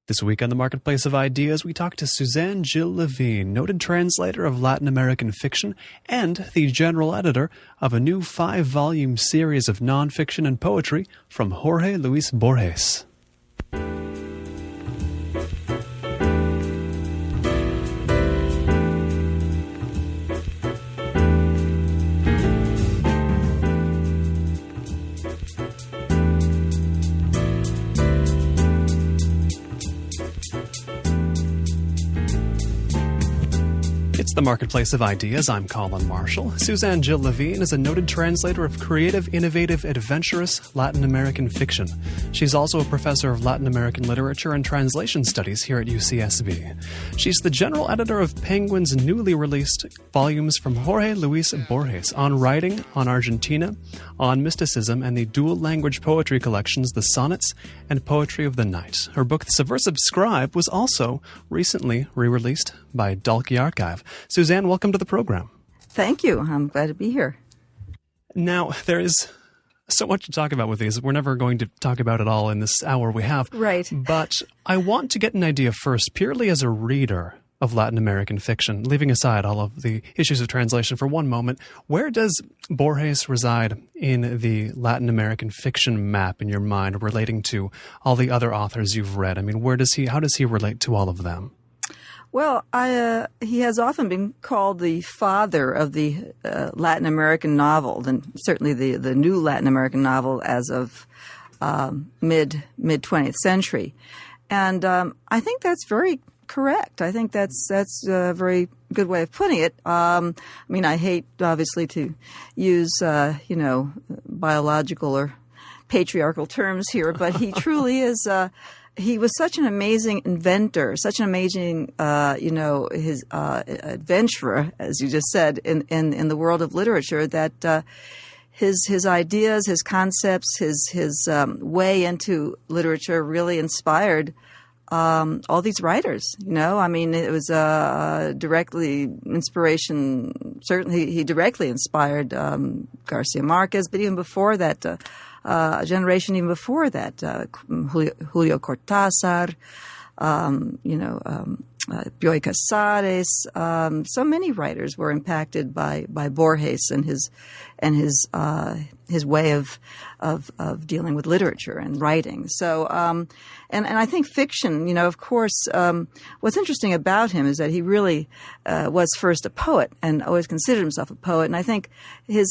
This week on the Marketplace of Ideas, we talk to Suzanne Jill Levine, noted translator of Latin American fiction and the general editor of a new 5-volume series of nonfiction and poetry from Jorge Luis Borges. It's the Marketplace of Ideas. I'm Colin Marshall. Suzanne Jill Levine is a noted translator of creative, innovative, adventurous Latin American fiction. She's also a professor of Latin American literature and translation studies here at UCSB. She's the general editor of Penguin's newly released volumes from Jorge Luis Borges on writing, on Argentina, on mysticism, and the dual-language poetry collections, the Sonnets and Poetry of the Night. Her book, The Subversive Scribe, was also recently re-released by Dalkey Archive. Suzanne, welcome to the program. Thank you. I'm glad to be here. Now, there is so much to talk about with these. We're never going to talk about it all in this hour we have. Right. But I want to get an idea first, purely as a reader of Latin American fiction, leaving aside all of the issues of translation for one moment. Where does Borges reside in the Latin American fiction map in your mind, relating to all the other authors you've read? I mean, how does he relate to all of them? Well, he has often been called the father of the Latin American novel, and certainly the new Latin American novel as of mid 20th century. And I think that's very correct. I think that's a very good way of putting it. I mean, I hate obviously to use biological or patriarchal terms here, but he truly is. He was such an amazing inventor, such an amazing, his adventurer, as you just said, in the world of literature. That his ideas, his concepts, his way into literature really inspired all these writers. I mean, it was directly inspiration. Certainly, he directly inspired Garcia Marquez, but even before that. A generation even before that, Julio Cortázar, Bioy Casares, so many writers were impacted by Borges and his way of dealing with literature and writing. So, and I think fiction, of course, what's interesting about him is that he really was first a poet and always considered himself a poet. And I think his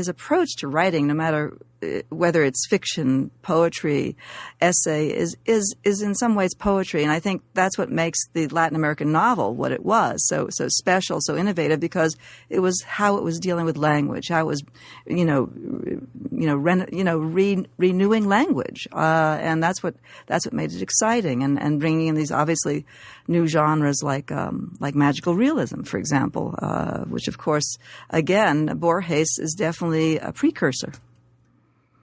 approach to writing, no matter whether it's fiction, poetry, essay, is in some ways poetry. And I think that's what makes the Latin American novel what it was, so special, so innovative, because it was how it was dealing with language, how it was, renewing language, and that's what made it exciting, and bringing in these obviously new genres like magical realism, for example, which of course, again, Borges is definitely a precursor.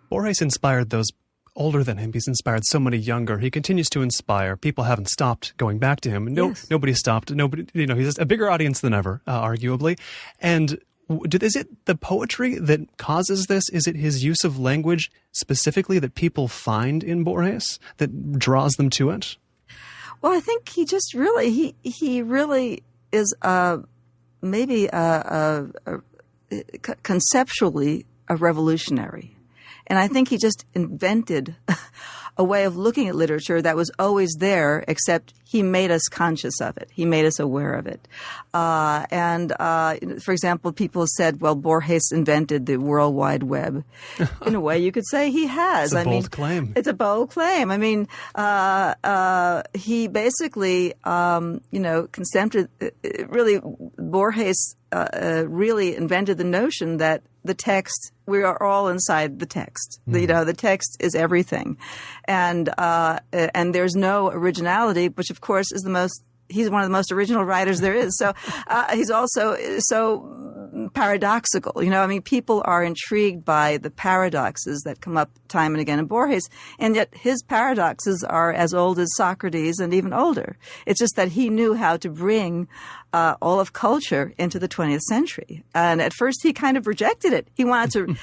Borges inspired those older than him. He's inspired so many younger. He continues to inspire. People haven't stopped going back to him. Yes. Nobody stopped. Nobody, he's a bigger audience than ever, arguably. And is it the poetry that causes this? Is it his use of language specifically that people find in Borges that draws them to it? Well, I think he just really, he really is maybe conceptually a revolutionary. And I think he just invented a way of looking at literature that was always there, except he made us conscious of it. He made us aware of it. For example, people said, well, Borges invented the World Wide Web. In a way, you could say he has. It's a bold claim. It's a bold claim. I mean, he basically, concepted, really, Borges really invented the notion that the text, we are all inside the text. The text is everything. And there's no originality, which of course is the most he's one of the most original writers there is. So he's also so paradoxical. I mean, people are intrigued by the paradoxes that come up time and again in Borges, and yet his paradoxes are as old as Socrates and even older. It's just that he knew how to bring all of culture into the 20th century. And at first he kind of rejected it. He wanted to,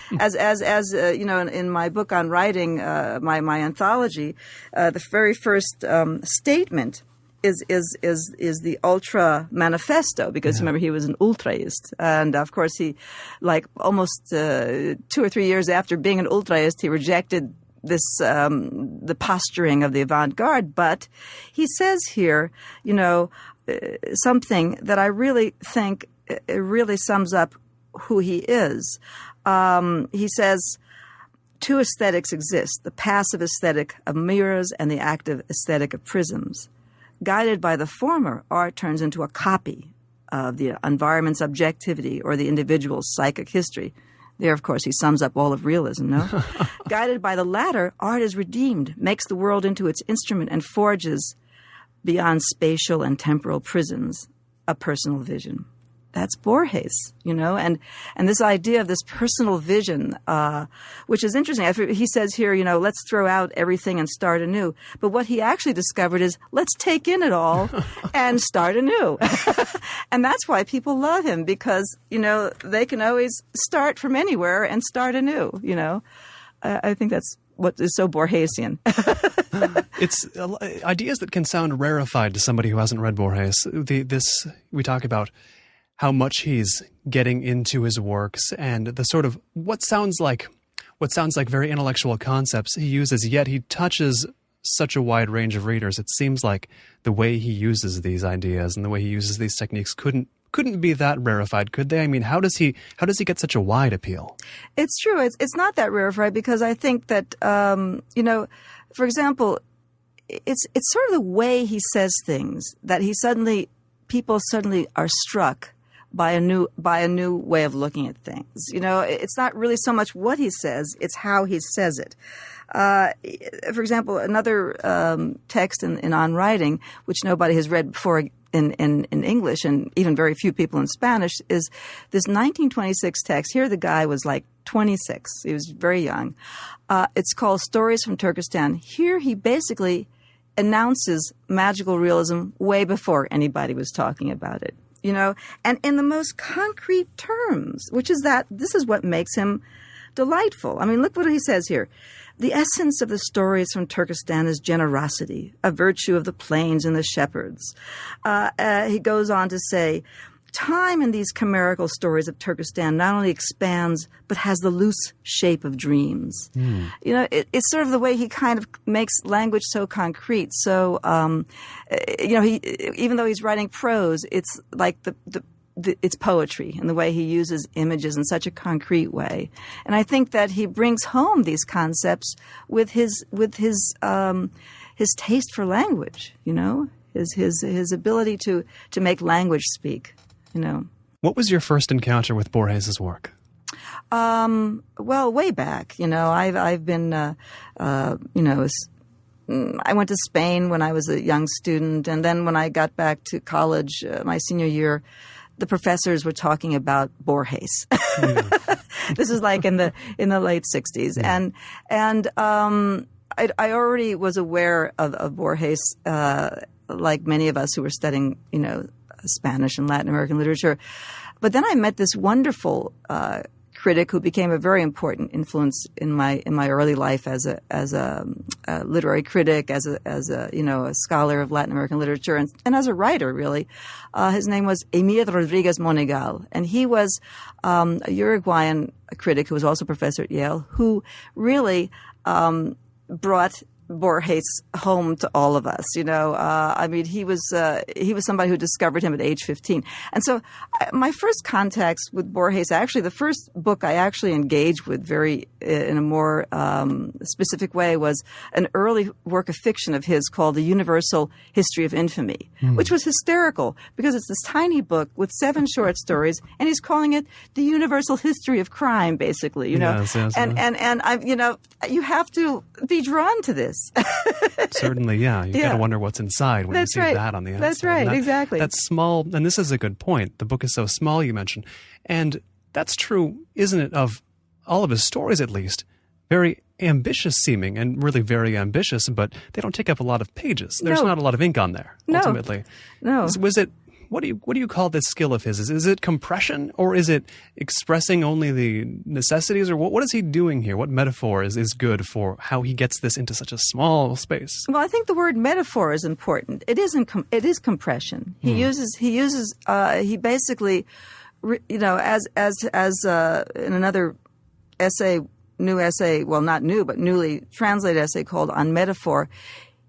in my book on writing, my anthology, the very first statement is the Ultra Manifesto, because remember, he was an ultraist. And of course he, like almost 2 or 3 years after being an ultraist, he rejected this, the posturing of the avant-garde. But he says here, something that I really think really sums up who he is. He says, two aesthetics exist, the passive aesthetic of mirrors and the active aesthetic of prisms. Guided by the former, art turns into a copy of the environment's objectivity or the individual's psychic history. There, of course, he sums up all of realism, no? Guided by the latter, art is redeemed, makes the world into its instrument, and forges, beyond spatial and temporal prisons, a personal vision. That's Borges, and this idea of this personal vision, which is interesting. He says here, let's throw out everything and start anew. But what he actually discovered is, let's take in it all and start anew. And that's why people love him, because, they can always start from anywhere and start anew, I think that's what is so Borgesian. It's ideas that can sound rarefied to somebody who hasn't read Borges. We talk about how much he's getting into his works and the sort of what sounds like very intellectual concepts he uses, yet he touches such a wide range of readers. It seems like the way he uses these ideas and the way he uses these techniques couldn't be that rarefied, could they? I mean, how does he get such a wide appeal? It's true. It's not that rarefied, because I think that for example, it's sort of the way he says things that people suddenly are struck by a new way of looking at things. It's not really so much what he says, it's how he says it. For example, another text in On Writing, which nobody has read before in English, and even very few people in Spanish, is this 1926 text. Here the guy was like 26. He was very young. It's called Stories from Turkistan. Here he basically announces magical realism way before anybody was talking about it. And in the most concrete terms, which is that this is what makes him delightful. I mean, look what he says here. The essence of the stories from Turkistan is generosity, a virtue of the plains and the shepherds. He goes on to say, time in these chimerical stories of Turkistan not only expands, but has the loose shape of dreams. It's sort of the way he kind of makes language so concrete. So, he, even though he's writing prose, it's like it's poetry in the way he uses images in such a concrete way. And I think that he brings home these concepts with his taste for language, his ability to make language speak. What was your first encounter with Borges' work? Well, way back, I've been, I went to Spain when I was a young student, and then when I got back to college, my senior year, the professors were talking about Borges. This is like in the late 60s, and I already was aware of Borges, like many of us who were studying, Spanish and Latin American literature. But then I met this wonderful critic who became a very important influence in my early life as a literary critic, as a scholar of Latin American literature, and as a writer, really. His name was Emil Rodriguez Monegal, and he was a Uruguayan critic who was also a professor at Yale, who really brought Borges home to all of us. He was somebody who discovered him at age 15. And so my first contacts with Borges, actually the first book I actually engaged with in a more specific way, was an early work of fiction of his called The Universal History of Infamy, which was hysterical because it's this tiny book with 7 short stories, and he's calling it The Universal History of Crime, basically, Yes, and you have to be drawn to this. Certainly, yeah. You got to wonder what's inside when you see that on the outside. That's right, exactly. That's small, and this is a good point. The book is so small, you mentioned. And that's true, isn't it, of all of his stories at least? Very ambitious seeming, and really very ambitious, but they don't take up a lot of pages. There's not a lot of ink on there, ultimately. No. Was it... What do you call this skill of his? Is it compression, or is it expressing only the necessities, or what is he doing here? What metaphor is good for how he gets this into such a small space? Well, I think the word metaphor is important. It is compression. He basically, as in another essay, new essay, well, not new, but newly translated essay called On Metaphor,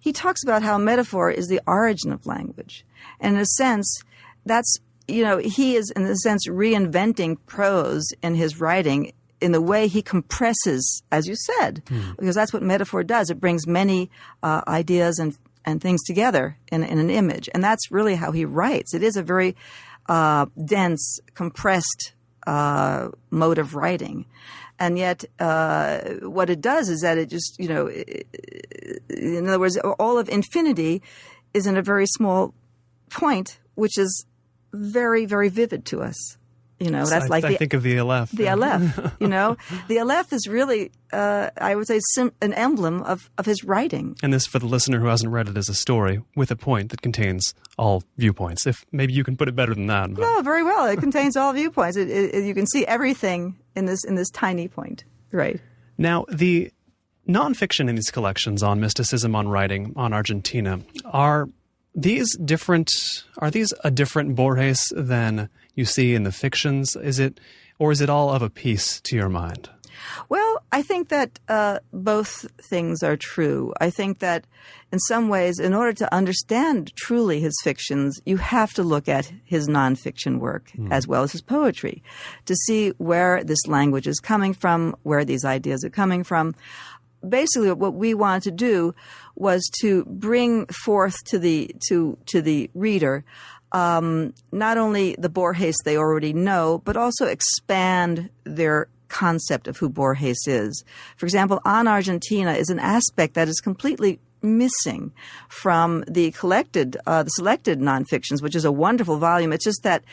he talks about how metaphor is the origin of language. And in a sense, that's, he is, in a sense, reinventing prose in his writing in the way he compresses, as you said, because that's what metaphor does. It brings many ideas and things together in an image. And that's really how he writes. It is a very dense, compressed mode of writing. And yet, what it does is that it just, in other words, all of infinity is in a very small point, which is very, very vivid to us. That's I think of the Aleph. The Aleph, The Aleph is really, I would say, an emblem of his writing. And this, for the listener who hasn't read it, is a story with a point that contains all viewpoints. If maybe you can put it better than that. But. No, very well. It contains all viewpoints. You can see everything in this tiny point. Right. Now, the nonfiction in these collections on mysticism, on writing, on Argentina, are these a different Borges than you see in the fictions? Is it all of a piece to your mind? Well, I think that both things are true. I think that in some ways, in order to understand truly his fictions, you have to look at his nonfiction work as well as his poetry to see where this language is coming from, where these ideas are coming from. Basically, what we wanted to do was to bring forth to the reader not only the Borges they already know, but also expand their concept of who Borges is. For example, On Argentina is an aspect that is completely missing from the selected nonfictions, which is a wonderful volume. It's just that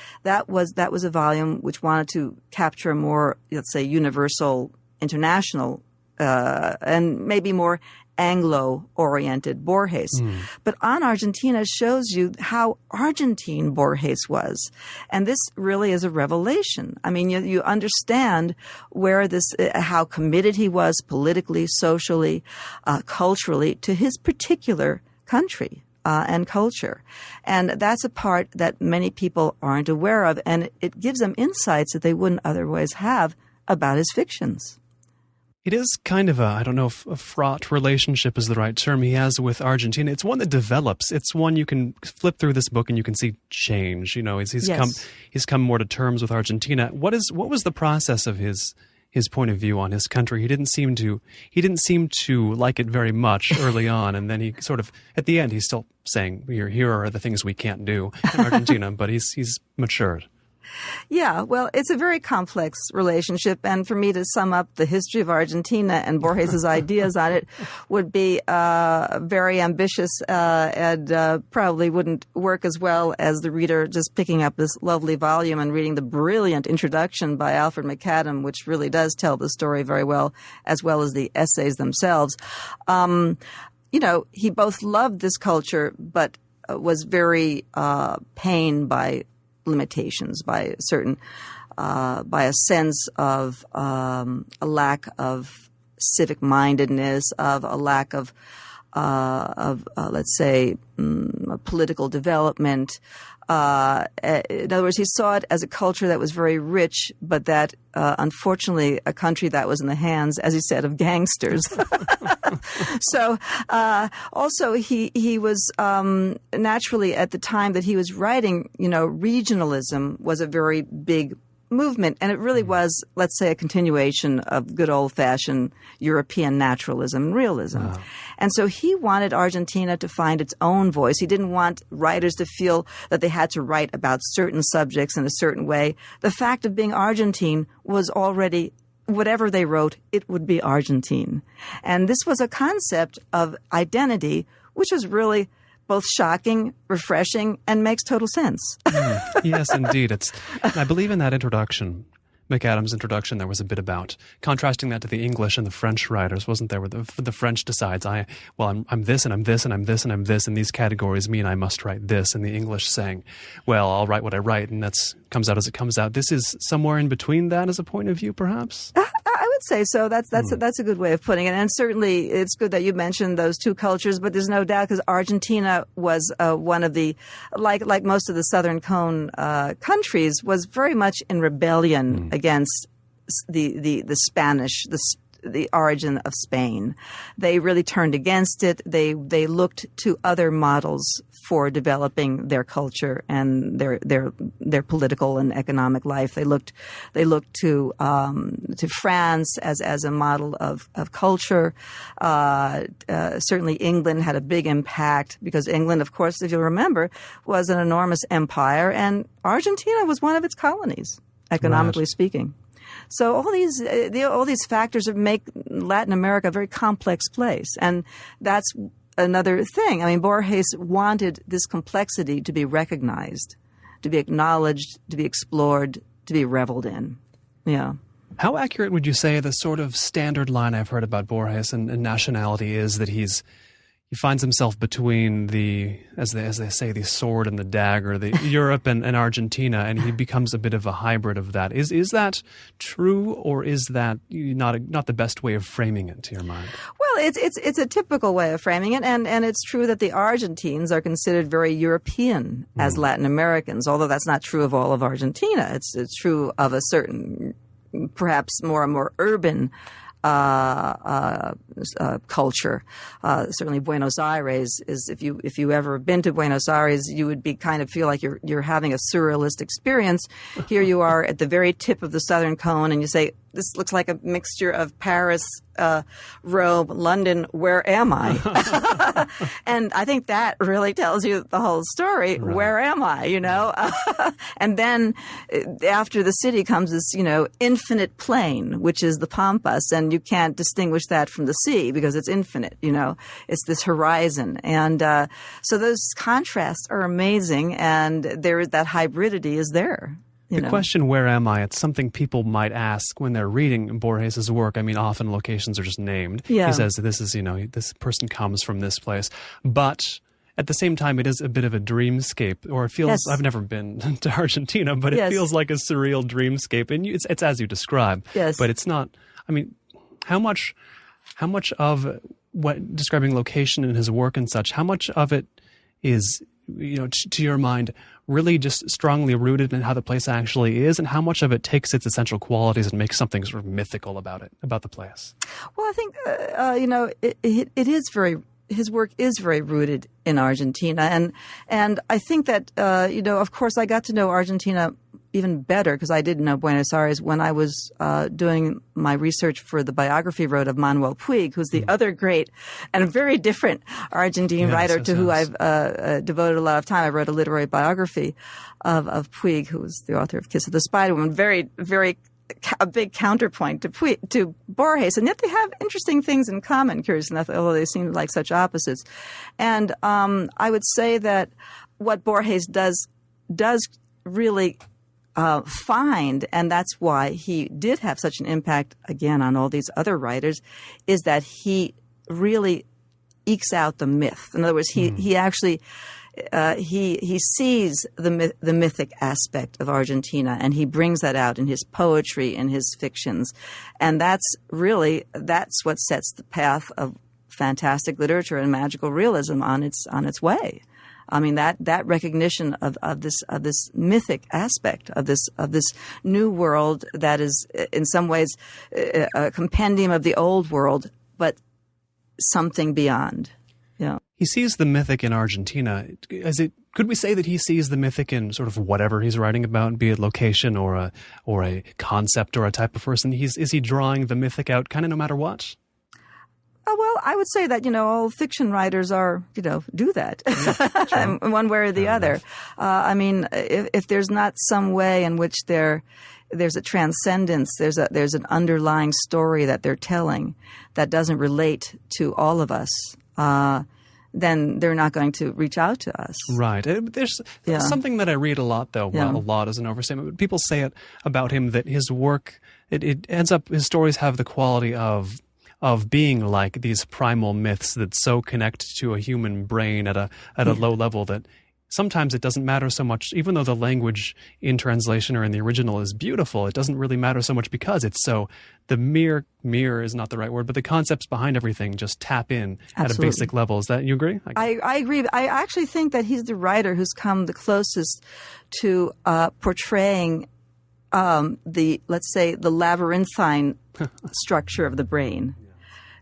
was a volume which wanted to capture a more, let's say, universal, international, and maybe more Anglo-oriented Borges. But On Argentina shows you how Argentine Borges was. And this really is a revelation. I mean, you understand where how committed he was politically, socially, culturally to his particular country. And culture. And that's a part that many people aren't aware of, and it gives them insights that they wouldn't otherwise have about his fictions. It is kind of I don't know if a fraught relationship is the right term he has with Argentina. It's one that develops. It's one you can flip through this book and you can see change. He's come more to terms with Argentina. What was the process of his point of view on his country? He didn't seem to like it very much early on, and then he sort of at the end he's still saying here are the things we can't do in Argentina, but he's matured. Yeah, well, it's a very complex relationship, and for me to sum up the history of Argentina and Borges' ideas on it would be very ambitious and probably wouldn't work as well as the reader just picking up this lovely volume and reading the brilliant introduction by Alfred McAdam, which really does tell the story very well, as the essays themselves. He both loved this culture, but was very pained by limitations, by a sense of a lack of civic mindedness, of a lack of let's say political development. In other words, he saw it as a culture that was very rich, but that unfortunately a country that was in the hands, as he said, of gangsters. So also he was naturally at the time that he was writing, regionalism was a very big movement, and it really was, let's say, a continuation of good old-fashioned European naturalism and realism. Wow. And so he wanted Argentina to find its own voice. He didn't want writers to feel that they had to write about certain subjects in a certain way. The fact of being Argentine was already whatever they wrote, it would be Argentine. And this was a concept of identity, which is really both shocking, refreshing, and makes total sense. Yes, indeed. I believe in that introduction, McAdams' introduction, there was a bit about contrasting that to the English and the French writers, wasn't there? Where the French decides, I'm this and I'm this and I'm this and I'm this, and these categories mean I must write this. And the English saying, well, I'll write what I write, and that's comes out as it comes out. This is somewhere in between that as a point of view, perhaps? I would say so. That's a good way of putting it. And certainly it's good that you mentioned those two cultures, but there's no doubt because Argentina was one of the, like most of the Southern Cone countries, was very much in rebellion against the Spanish, the origin of Spain. They really turned against it. They looked to other models for developing their culture and their political and economic life. They looked to France as a model of culture. Certainly England had a big impact because England, of course, if you remember, was an enormous empire, and Argentina was one of its colonies, economically speaking. So all these factors make Latin America a very complex place, and that's another thing. I mean, Borges wanted this complexity to be recognized, to be acknowledged, to be explored, to be reveled in. Yeah. How accurate would you say the sort of standard line I've heard about Borges and nationality is that he finds himself between as they say, the sword and the dagger, the Europe and Argentina, and he becomes a bit of a hybrid of that. Is that true, or is that not the best way of framing it to your mind? Well, it's a typical way of framing it, and it's true that the Argentines are considered very European as Latin Americans, although that's not true of all of Argentina. It's true of a certain, perhaps more urban culture. Certainly Buenos Aires is, if you ever been to Buenos Aires, you would feel like you're having a surrealist experience. Here you are at the very tip of the Southern Cone, and you say, this looks like a mixture of Paris, Rome, London. Where am I? And I think that really tells you the whole story. Right. Where am I? And then after the city comes this, infinite plain, which is the Pampas, and you can't distinguish that from the sea because it's infinite. It's this horizon, and so those contrasts are amazing, and that hybridity is there. The question, where am I? It's something people might ask when they're reading Borges' work. I mean, often locations are just named. Yeah. He says, this is, this person comes from this place. But at the same time, it is a bit of a dreamscape, or it feels, yes. I've never been to Argentina, but it feels like a surreal dreamscape. And it's as you describe. Yes. But it's not, I mean, how much of what describing location in his work and such, how much of it is, to your mind, really just strongly rooted in how the place actually is, and how much of it takes its essential qualities and makes something sort of mythical about the place? Well, I think, it is his work is very rooted in Argentina. And I think that, of course, I got to know Argentina even better because I didn't know Buenos Aires when I was doing my research for the biography I wrote of Manuel Puig, who's the other great and very different Argentine writer to who I've devoted a lot of time. I wrote a literary biography of Puig, who was the author of Kiss of the Spider Woman, very, very a big counterpoint to Borges, and yet they have interesting things in common, curious enough, although they seem like such opposites. And I would say that what Borges does really find, and that's why he did have such an impact, again, on all these other writers, is that he really ekes out the myth. In other words, he actually he sees the mythic aspect of Argentina, and he brings that out in his poetry, in his fictions, and that's what sets the path of fantastic literature and magical realism on its way. I mean, that recognition of this mythic aspect of this new world that is in some ways a compendium of the old world, but something beyond. Yeah. He sees the mythic in Argentina. Could we say that he sees the mythic in sort of whatever he's writing about, be it location or a concept or a type of person? Is he drawing the mythic out kind of no matter what? Well, I would say that, all fiction writers do that in one way or the other. I mean, if there's not some way in which they're there's a transcendence, there's an underlying story that they're telling that doesn't relate to all of us, then they're not going to reach out to us. Right. There's something that I read a lot, though. Well, a lot is an overstatement, but people say it about him that his work, it ends up, his stories have the quality of being like these primal myths that so connect to a human brain at a low level that sometimes it doesn't matter so much, even though the language in translation or in the original is beautiful, it doesn't really matter so much because it's so, the mere is not the right word, but the concepts behind everything just tap in at a basic level. Is that, you agree? I agree. I actually think that he's the writer who's come the closest to portraying let's say, the labyrinthine structure of the brain.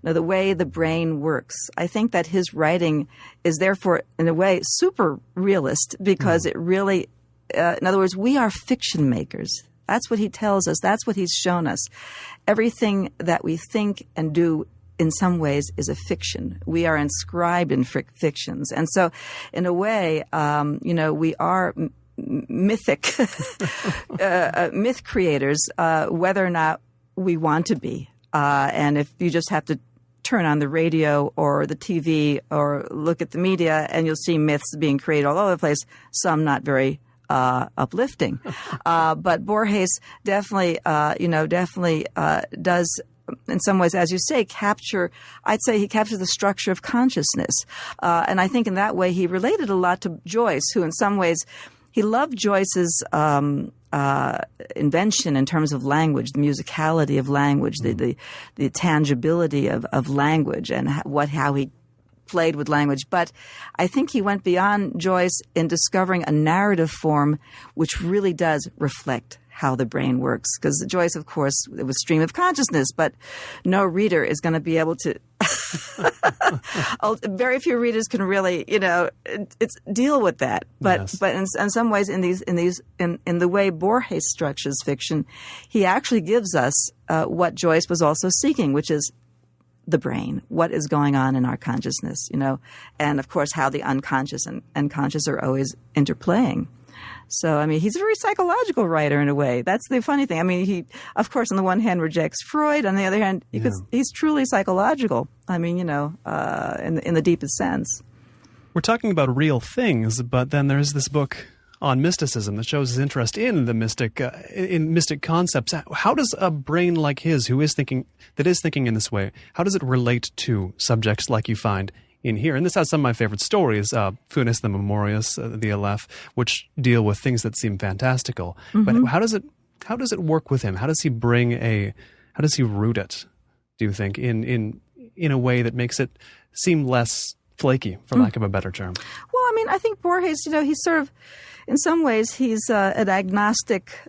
Now, the way the brain works. I think that his writing is therefore, in a way, super realist because it really, in other words, we are fiction makers. That's what he tells us. That's what he's shown us. Everything that we think and do in some ways is a fiction. We are inscribed in fictions. And so, in a way, we are mythic, myth creators, whether or not we want to be. And if you just have to turn on the radio or the TV or look at the media, and you'll see myths being created all over the place, some not very uplifting. But Borges definitely does, in some ways, as you say, I'd say he captures the structure of consciousness. And I think in that way he related a lot to Joyce, who in some ways, he loved Joyce's invention in terms of language, the musicality of language, the tangibility of language, and how he played with language. But I think he went beyond Joyce in discovering a narrative form which really does reflect how the brain works. Because Joyce, of course, it was stream of consciousness, but no reader is going to be able to very few readers can really, deal with that. But in some ways, in the way Borges structures fiction, he actually gives us what Joyce was also seeking, which is the brain, what is going on in our consciousness, and of course how the unconscious and conscious are always interplaying. So, I mean, he's a very psychological writer in a way. That's the funny thing. I mean, he, of course, on the one hand rejects Freud. On the other hand, he's truly psychological. I mean, in the deepest sense. We're talking about real things, but then there's this book on mysticism that shows his interest in the mystic, in mystic concepts. How does a brain like his, that is thinking in this way, how does it relate to subjects like you find in here? And this has some of my favorite stories, Funes the Memorious, the Aleph, which deal with things that seem fantastical. But how does it work with him? How does he root it, do you think, in a way that makes it seem less flaky, for lack of a better term? Well, I mean, I think Borges, he's sort of, in some ways, he's an agnostic.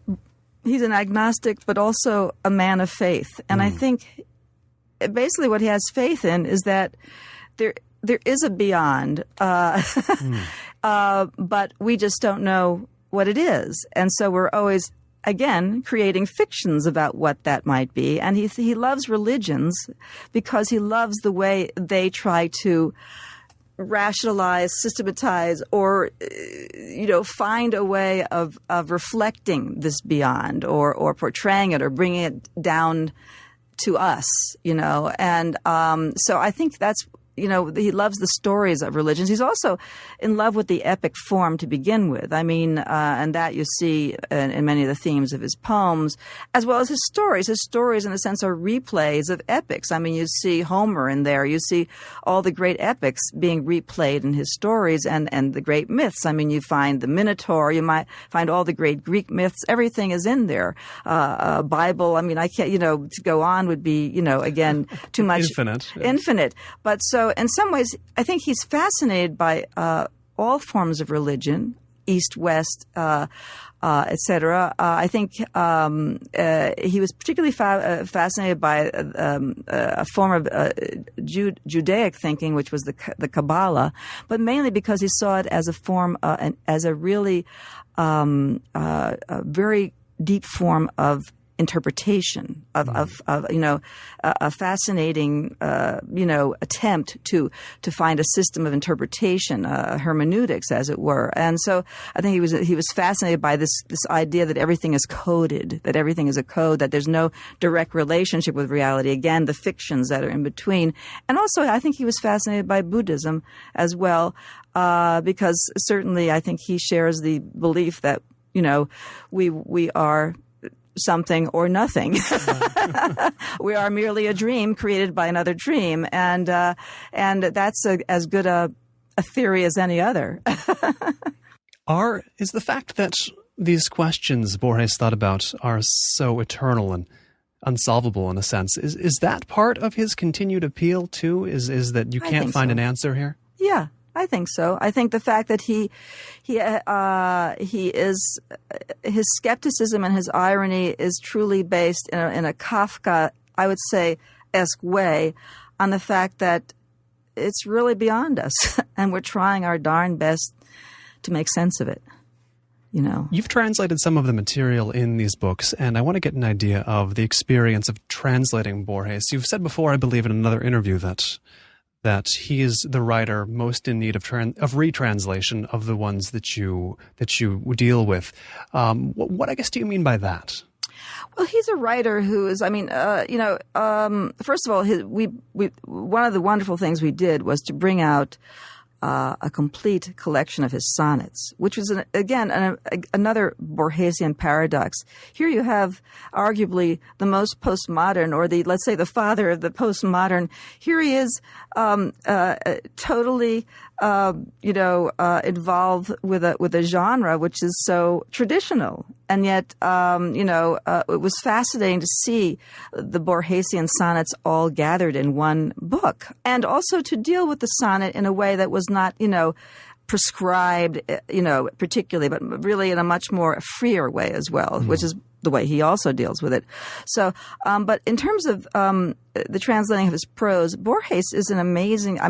He's an agnostic, but also a man of faith. And I think basically what he has faith in is that there is a beyond, but we just don't know what it is. And so we're always, again, creating fictions about what that might be. And he loves religions because he loves the way they try to rationalize, systematize, or find a way of reflecting this beyond, or portraying it, or bringing it down to us. And so I think that's. He loves the stories of religions. He's also in love with the epic form to begin with. I mean, and that you see in many of the themes of his poems, as well as his stories. His stories, in a sense, are replays of epics. I mean, you see Homer in there. You see all the great epics being replayed in his stories, and the great myths. I mean, you find the Minotaur. You might find all the great Greek myths. Everything is in there. Bible. I mean, I can't, to go on would be, again, too much. Infinite. But so, in some ways, I think he's fascinated by all forms of religion, East, West, etc. I think he was particularly fascinated by a form of Judaic thinking, which was the Kabbalah, but mainly because he saw it as a form, as a really a very deep form of interpretation of a fascinating attempt to find a system of interpretation, hermeneutics, as it were. And so I think he was fascinated by this idea that everything is coded, that everything is a code, that there's no direct relationship with reality. Again, the fictions that are in between. And also, I think he was fascinated by Buddhism as well, because certainly I think he shares the belief that we are something or nothing. We are merely a dream created by another dream, and that's as good a theory as any other. Is the fact that these questions Borges thought about are so eternal and unsolvable in a sense, is that part of his continued appeal too? Is that you can't find an answer here? Yeah. I think so. I think the fact that his skepticism and his irony is truly based in a Kafka, I would say, esque way, on the fact that it's really beyond us, and we're trying our darn best to make sense of it. You've translated some of the material in these books, and I want to get an idea of the experience of translating Borges. You've said before, I believe, in another interview that he is the writer most in need of retranslation of the ones that you deal with. What I guess do you mean by that? Well, he's a writer who is, first of all, one of the wonderful things we did was to bring out a complete collection of his sonnets, which was, another Borgesian paradox. Here you have arguably the most postmodern, or let's say the father of the postmodern. Here he is, totally, involved with a genre which is so traditional. And yet, it was fascinating to see the Borgesian sonnets all gathered in one book, and also to deal with the sonnet in a way that was not, prescribed, particularly, but really in a much more freer way as well, which is the way he also deals with it. So, but in terms of the translating of his prose, Borges is an amazing,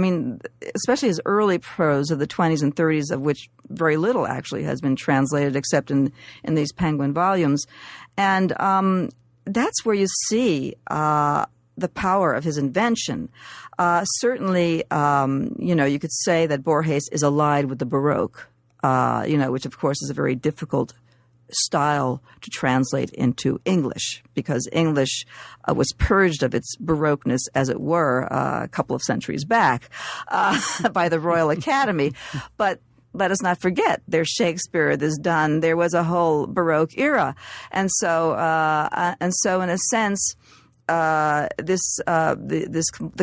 especially his early prose of the 20s and 30s, of which very little actually has been translated except in these Penguin volumes. And that's where you see the power of his invention. Certainly, you could say that Borges is allied with the Baroque, which of course is a very difficult style to translate into English, because English was purged of its Baroqueness, as it were, a couple of centuries back by the Royal Academy. But let us not forget, there's Shakespeare, there's Donne, there was a whole Baroque era. And so in a sense, the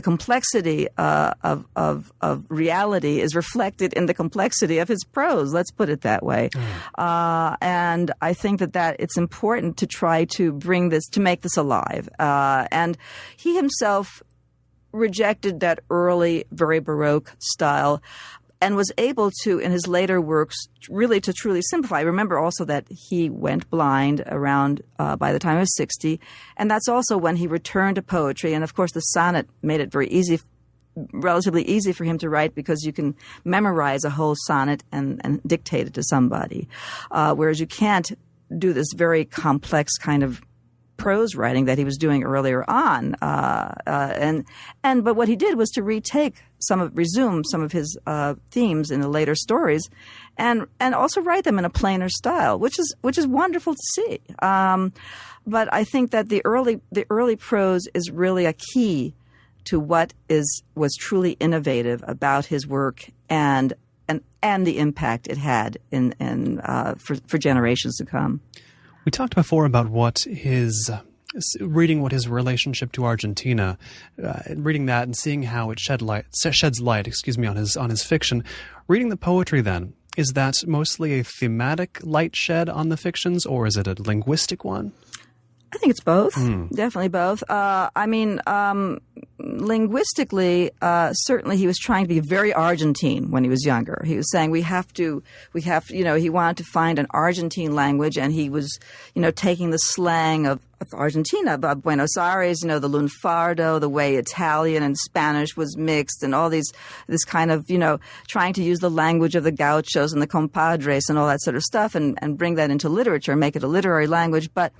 complexity of reality is reflected in the complexity of his prose. Let's put it that way. And I think that it's important to try to make this alive. And he himself rejected that early, very Baroque style, and was able to, in his later works, really to truly simplify. Remember also that he went blind around by the time he was 60, and that's also when he returned to poetry. And of course, the sonnet made it relatively easy for him to write, because you can memorize a whole sonnet and dictate it to somebody, whereas you can't do this very complex kind of prose writing that he was doing earlier on. But what he did was to resume some of his themes in the later stories, and also write them in a plainer style, which is wonderful to see. But I think that the early prose is really a key to what was truly innovative about his work and the impact it had for generations to come. We talked before about reading what his relationship to Argentina, reading that and seeing how it sheds light, on his fiction. Reading the poetry, then, is that mostly a thematic light shed on the fictions, or is it a linguistic one? I think it's both. Definitely both. Linguistically, certainly he was trying to be very Argentine when he was younger. He was saying he wanted to find an Argentine language, and he was, taking the slang of Argentina, about Buenos Aires, the lunfardo, the way Italian and Spanish was mixed, and all this kind of, trying to use the language of the gauchos and the compadres and all that sort of stuff and bring that into literature, make it a literary language. But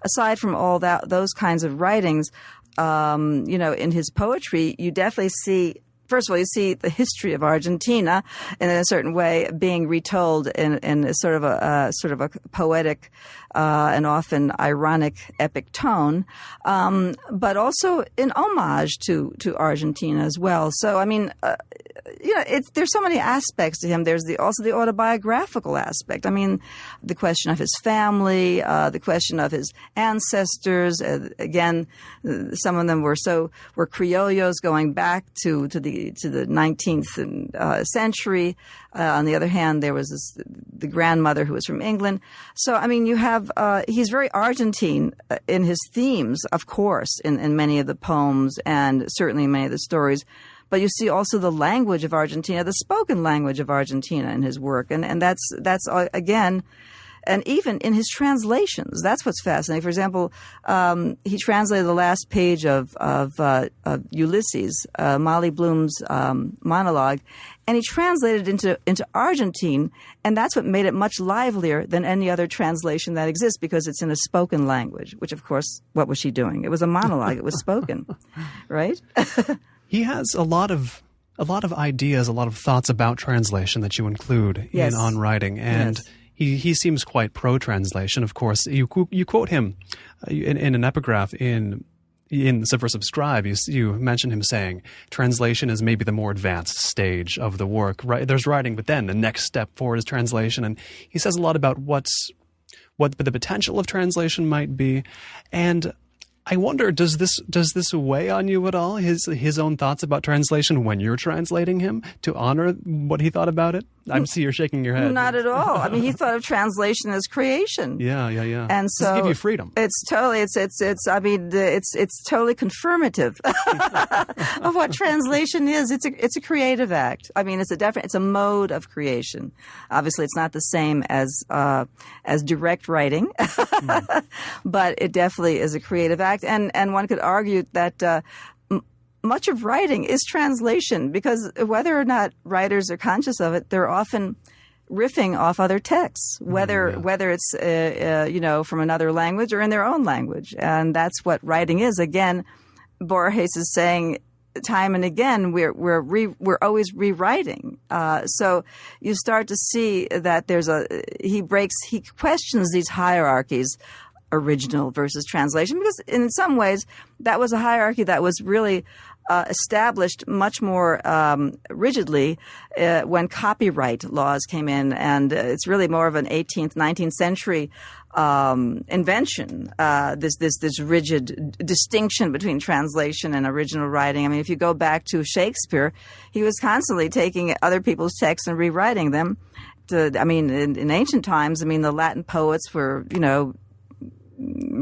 aside from all that, those kinds of writings, in his poetry, you definitely see, first of all, you see the history of Argentina in a certain way being retold in a sort of a poetic and often ironic epic tone, but also in homage to Argentina as well. So, I mean, there's so many aspects to him. There's also the autobiographical aspect. I mean, the question of his family, the question of his ancestors. Again, some of them were criollos going back to the 19th century. On the other hand, there was the grandmother who was from England. So, I mean, you have he's very Argentine in his themes, of course, in many of the poems and certainly in many of the stories. But you see also the language of Argentina, the spoken language of Argentina in his work, and that's again. And even in his translations, that's what's fascinating. For example, he translated the last page of Ulysses, Molly Bloom's monologue, and he translated it into Argentine, and that's what made it much livelier than any other translation that exists because it's in a spoken language. Which, of course, what was she doing? It was a monologue. It was spoken, right? He has a lot of ideas, a lot of thoughts about translation that you include in On Writing, and. Yes. He seems quite pro-translation. Of course, you quote him in an epigraph in the Subversive Scribe. You mention him saying translation is maybe the more advanced stage of the work. Right? There's writing, but then the next step forward is translation. And he says a lot about what the potential of translation might be. And I wonder, does this weigh on you at all? His own thoughts about translation when you're translating him to honor what he thought about it? I see you're shaking your head. Not at all. I mean, he thought of translation as creation. Yeah. And so does it give you freedom? It's totally. It's totally confirmative of what translation is. It's a creative act. I mean, it's a mode of creation. Obviously, it's not the same as direct writing, but it definitely is a creative act. And one could argue that. Much of writing is translation because whether or not writers are conscious of it, they're often riffing off other texts, whether it's from another language or in their own language, and that's what writing is. Again, Borges is saying time and again we're always rewriting. So you start to see that he questions these hierarchies. Original versus translation, because in some ways that was a hierarchy that was really established much more rigidly when copyright laws came in, and it's really more of an 18th, 19th century invention. This rigid distinction between translation and original writing. I mean, if you go back to Shakespeare, he was constantly taking other people's texts and rewriting them. In ancient times, the Latin poets were,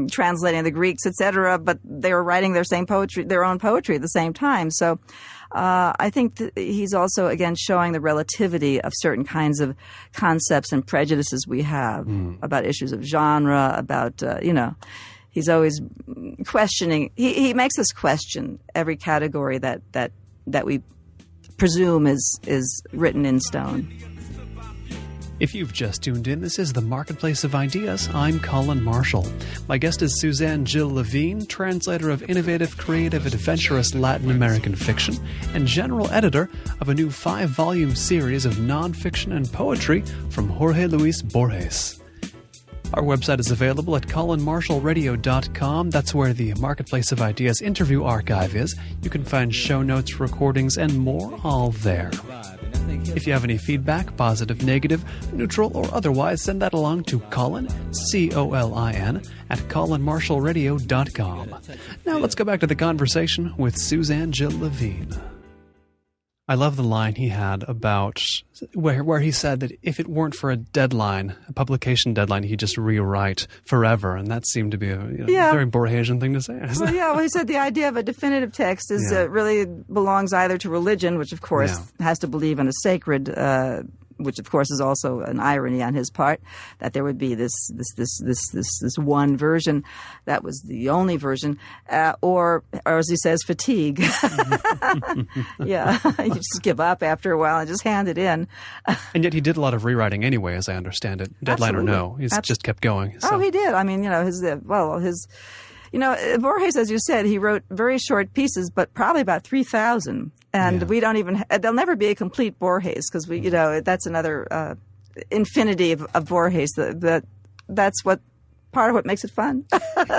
translating the Greeks, etc., but they were writing their own poetry at the same time. So I think he's also, again, showing the relativity of certain kinds of concepts and prejudices we have about issues of genre, about, he's always questioning. He makes us question every category that we presume is written in stone. If you've just tuned in, this is the Marketplace of Ideas. I'm Colin Marshall. My guest is Suzanne Jill Levine, translator of innovative, creative, adventurous Latin American fiction and general editor of a new 5-volume series of nonfiction and poetry from Jorge Luis Borges. Our website is available at colinmarshallradio.com. That's where the Marketplace of Ideas interview archive is. You can find show notes, recordings, and more all there. If you have any feedback, positive, negative, neutral, or otherwise, send that along to Colin, C-O-L-I-N, at colinmarshallradio.com. Now let's go back to the conversation with Suzanne Jill Levine. I love the line he had about where he said that if it weren't for a deadline, a publication deadline, he'd just rewrite forever. And that seemed to be a very Borgesian thing to say. Well, he said the idea of a definitive text really belongs either to religion, which of course has to believe in a sacred which of course is also an irony on his part, that there would be this one version that was the only version, or as he says, fatigue. Yeah, you just give up after a while and just hand it in. And yet he did a lot of rewriting anyway, as I understand it. Deadline Absolutely. or no, he's just kept going. So. Oh, he did. I mean, Borges, as you said, he wrote very short pieces, but probably about 3,000. And we don't even, there'll never be a complete Borges because that's another infinity of Borges. That's what part of what makes it fun.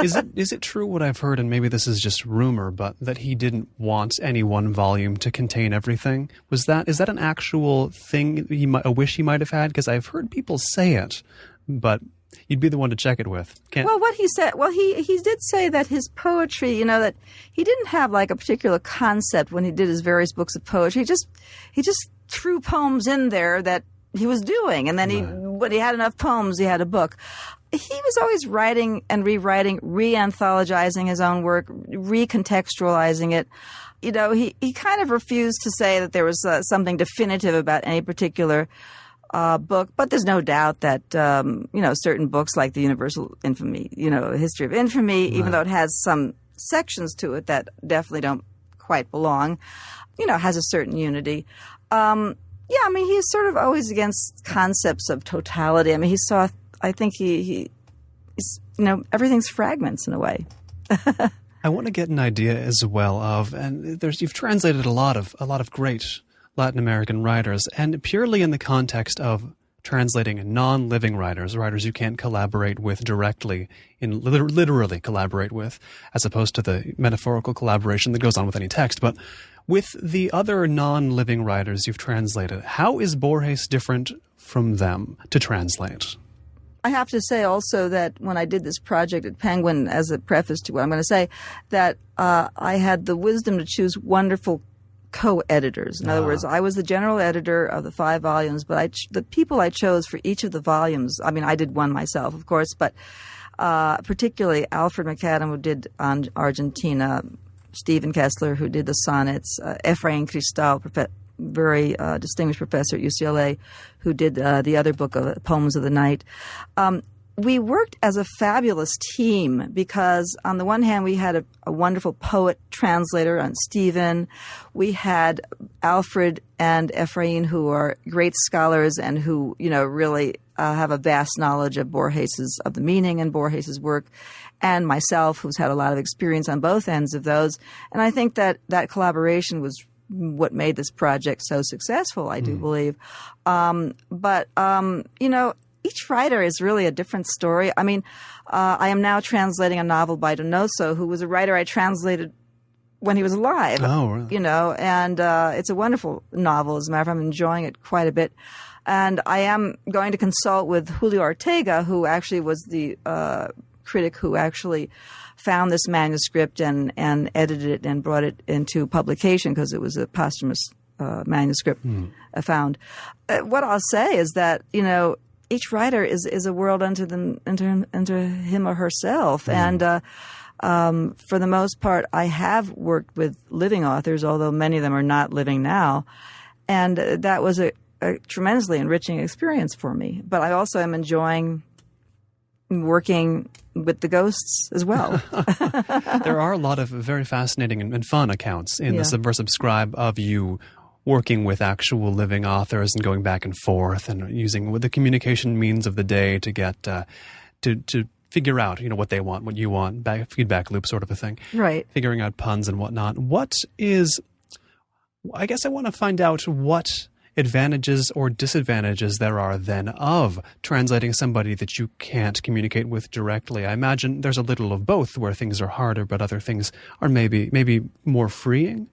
Is it true what I've heard, and maybe this is just rumor, but that he didn't want any one volume to contain everything? Is that an actual thing a wish he might have had? Because I've heard people say it, but you'd be the one to check it with. Well, what he said, he did say that his poetry, that he didn't have like a particular concept when he did his various books of poetry. He just threw poems in there that he was doing, and then when he had enough poems, he had a book. He was always writing and rewriting, re-anthologizing his own work, recontextualizing it. He kind of refused to say that there was something definitive about any particular book, but there's no doubt that certain books like the Universal Infamy, History of Infamy, even though it has some sections to it that definitely don't quite belong, has a certain unity. He's sort of always against concepts of totality. I mean, I think he's everything's fragments in a way. I want to get an idea as well of, and you've translated a lot of great Latin American writers, and purely in the context of translating non-living writers you can't collaborate with directly, literally collaborate with, as opposed to the metaphorical collaboration that goes on with any text. But with the other non-living writers you've translated, how is Borges different from them to translate? I have to say also that when I did this project at Penguin, as a preface to what I'm going to say, that I had the wisdom to choose wonderful co-editors. In other words, I was the general editor of the 5 volumes, but the people I chose for each of the volumes, I mean, I did one myself, of course, but particularly Alfred McAdam, who did on Argentina, Stephen Kessler, who did the Sonnets, Efrain Cristal, very distinguished professor at UCLA, who did the other book of Poems of the Night. We worked as a fabulous team because on the one hand we had a wonderful poet translator on Stephen. We had Alfred and Efrain, who are great scholars and who really have a vast knowledge of the meaning in Borges's work, and myself, who's had a lot of experience on both ends of those. And I think that collaboration was what made this project so successful, I do believe. Each writer is really a different story. I mean, I am now translating a novel by Donoso, who was a writer I translated when he was alive. Oh, really? And it's a wonderful novel. As a matter of fact, I'm enjoying it quite a bit. And I am going to consult with Julio Ortega, who actually was the critic who actually found this manuscript and edited it and brought it into publication because it was a posthumous manuscript found. What I'll say is that, each writer is a world unto him or herself. And for the most part, I have worked with living authors, although many of them are not living now. And that was a tremendously enriching experience for me. But I also am enjoying working with the ghosts as well. There are a lot of very fascinating and fun accounts in the Subversive Scribe of you working with actual living authors and going back and forth and using the communication means of the day to get to figure out what they want, what you want, feedback loop sort of a thing. Right. Figuring out puns and whatnot. I guess I want to find out what advantages or disadvantages there are then of translating somebody that you can't communicate with directly. I imagine there's a little of both, where things are harder but other things are maybe more freeing.